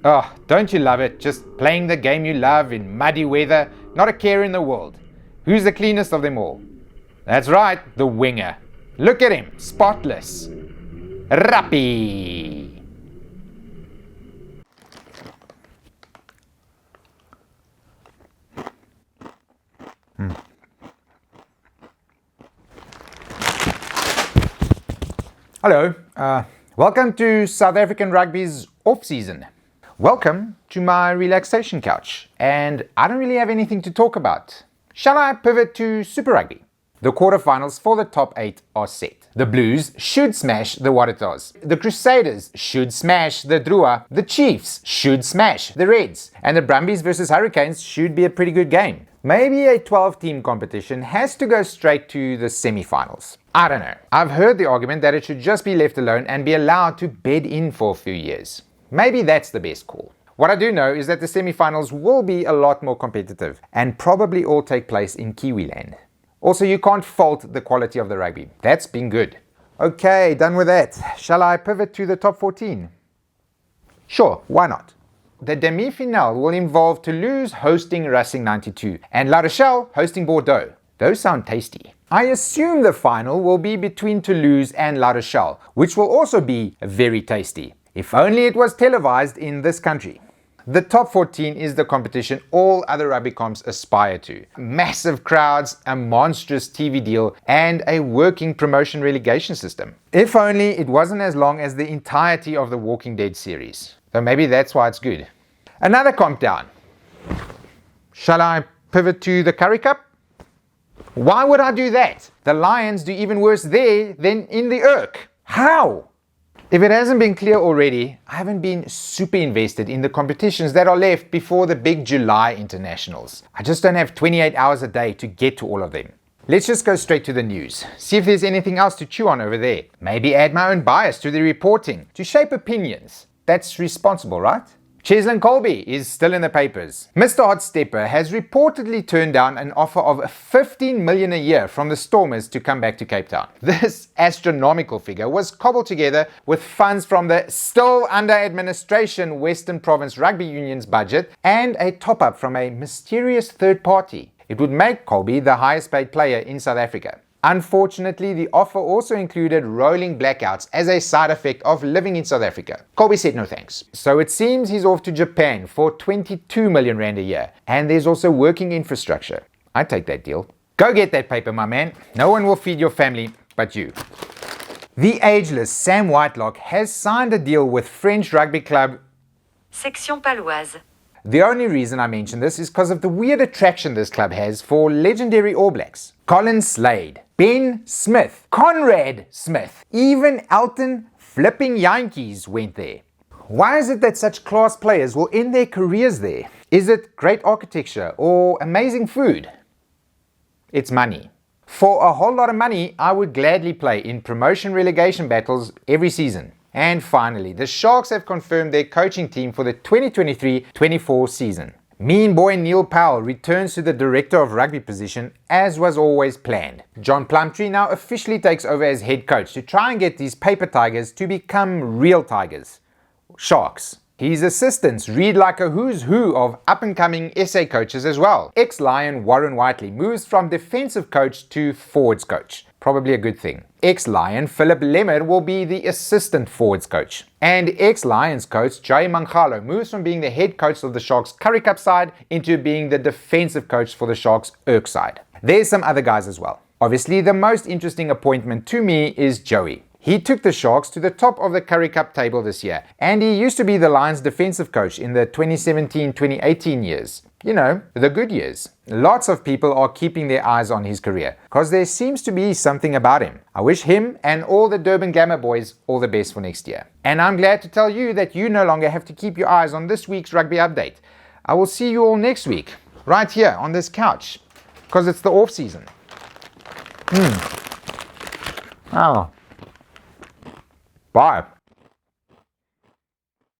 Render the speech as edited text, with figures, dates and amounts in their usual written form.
Oh, don't you love it? Just playing the game you love in muddy weather, not a care in the world. Who's the cleanest of them all? That's right, the winger. Look at him, spotless. Rugby. Hello, welcome to South African Rugby's off-season. Welcome to my relaxation couch, and I don't really have anything to talk about. Shall I pivot to Super Rugby? The quarterfinals for the top 8 are set. The Blues should smash the Waratahs. The Crusaders should smash the Drua. The Chiefs should smash the Reds. And the Brumbies versus Hurricanes should be a pretty good game. Maybe a 12-team competition has to go straight to the semi-finals. I don't know. I've heard the argument that it should just be left alone and be allowed to bed in for a few years. Maybe that's the best call. What I do know is that the semi-finals will be a lot more competitive and probably all take place in Kiwiland. Also, you can't fault the quality of the rugby. That's been good. Okay, done with that. Shall I pivot to the top 14? Sure, why not? The demi-finale will involve Toulouse hosting Racing 92 and La Rochelle hosting Bordeaux. Those sound tasty. I assume the final will be between Toulouse and La Rochelle, which will also be very tasty. If only it was televised in this country. The top 14 is the competition all other rugby comps aspire to. Massive crowds, a monstrous TV deal, and a working promotion relegation system. If only it wasn't as long as the entirety of the Walking Dead series. So maybe that's why it's good. Another comp down. Shall I pivot to the Currie Cup? Why would I do that? The Lions do even worse there than in the Urk. How? If it hasn't been clear already, I haven't been super invested in the competitions that are left before the big July internationals. I just don't have 28 hours a day to get to all of them. Let's just go straight to the news. See if there's anything else to chew on over there. Maybe add my own bias to the reporting to shape opinions. That's responsible, right? Cheslin Kolbe is still in the papers. Mr. Hot Stepper has reportedly turned down an offer of 15 million a year from the Stormers to come back to Cape Town. This astronomical figure was cobbled together with funds from the still under administration Western Province Rugby Union's budget and a top-up from a mysterious third party. It would make Kolbe the highest paid player in South Africa. Unfortunately, the offer also included rolling blackouts as a side effect of living in South Africa. Kolbe said no thanks. So it seems he's off to Japan for 22 million rand a year. And there's also working infrastructure. I'd take that deal. Go get that paper, my man. No one will feed your family but you. The ageless Sam Whitelock has signed a deal with French rugby club Section Paloise. The only reason I mention this is because of the weird attraction this club has for legendary All Blacks. Colin Slade, Ben Smith, Conrad Smith, even Elton flipping Yankees went there. Why is it that such class players will end their careers there? Is it great architecture or amazing food? It's money. For a whole lot of money, I would gladly play in promotion relegation battles every season. And finally, the Sharks have confirmed their coaching team for the 2023-24 season. Mean boy Neil Powell returns to the Director of Rugby position as was always planned. John Plumtree now officially takes over as head coach to try and get these paper tigers to become real tigers. Sharks. His assistants read like a who's who of up-and-coming SA coaches as well. Ex-Lion Warren Whiteley moves from defensive coach to forwards coach. Probably a good thing. Ex-Lion Philip Lemmer will be the assistant forwards coach. And ex-Lions coach Jay Mangalo moves from being the head coach of the Sharks Currie Cup side into being the defensive coach for the Sharks Urk side. There's some other guys as well. Obviously, the most interesting appointment to me is Joey. He took the Sharks to the top of the Currie Cup table this year, and he used to be the Lions defensive coach in the 2017-2018 years. You know, the good years. Lots of people are keeping their eyes on his career, because there seems to be something about him. I wish him and all the Durban Glamour boys all the best for next year. And I'm glad to tell you that you no longer have to keep your eyes on this week's rugby update. I will see you all next week, right here on this couch, because it's the off season. Oh. Bye.